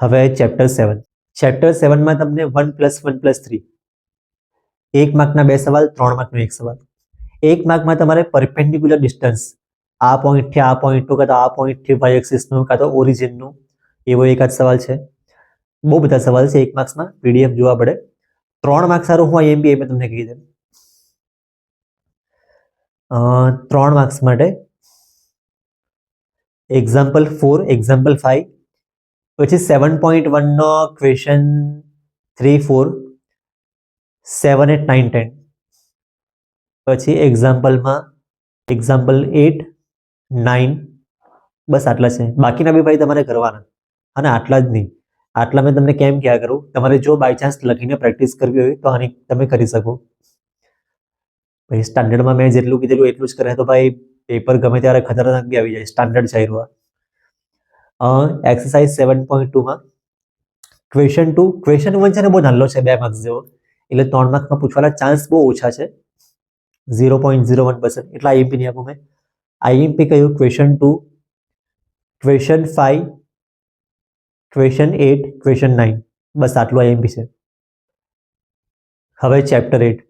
હવે chapter 7. Chapter 7માં તમને 1 + 1 + 3 1 માર્કના 2 સવાલ, 3 માર્કનો 1 સવાલ. 1 માર્કમાં તમારે પરપેન્ડિક્યુલર ડિસ્ટન્સ આ પોઈન્ટથી આ પોઈન્ટનું કાં તો આ પોઈન્ટથી y એક્સિસનું કાં તો ઓરિજિનનું એવો એકાદ સવાલ છે. બહુ બધા સવાલ છે 1 માર્ક્સમાં, પીડીએફ જોવા પડે. 3 માર્ક્સ સારું હું IMP મેં તમને કહી દઉં. 3 માર્ક્સ માટે એક્ઝામ્પલ 4, એક્ઝામ્પલ 5, પછી 7.1 નો ક્વેશ્ચન 3, 4, 7, 8, 9, 10, પછી એક્ઝામ્પલમાં એક્ઝામ્પલ 8, 9, બસ આટલા છે. બાકીના બી ભાઈ તમારે કરવાના, અને આટલા જ નહીં. આટલા મેં તમને કેમ ક્યાં કરું, તમારે જો બાય ચાન્સ લખીને પ્રેક્ટિસ કરવી હોય તો આની તમે કરી શકો. ભાઈ સ્ટાન્ડર્ડમાં મેં જેટલું કીધેલું એટલું જ કરે તો ભાઈ પેપર ગમે ત્યારે ખતરનાક બી આવી જાય. સ્ટાન્ડર્ડ છે એનું. એક્સરસાઇઝ 7.2માં ક્વેશ્ચન 2, ક્વેશ્ચન 1 છે ને બહુ નાનો છે, 2 માર્ક્સ જેવો, એટલે 3 માર્ક્સમાં પૂછવાના ચાન્સ બહુ ઓછા છે, 0.01%. એટલે IMP નહીં આપું મેં. IMP કહ્યું ક્વેશ્ચન 2, ક્વેશ્ચન 5, ક્વેશ્ચન 8, ક્વેશ્ચન 9, બસ આટલું IMP છે. હવે ચેપ્ટર 8.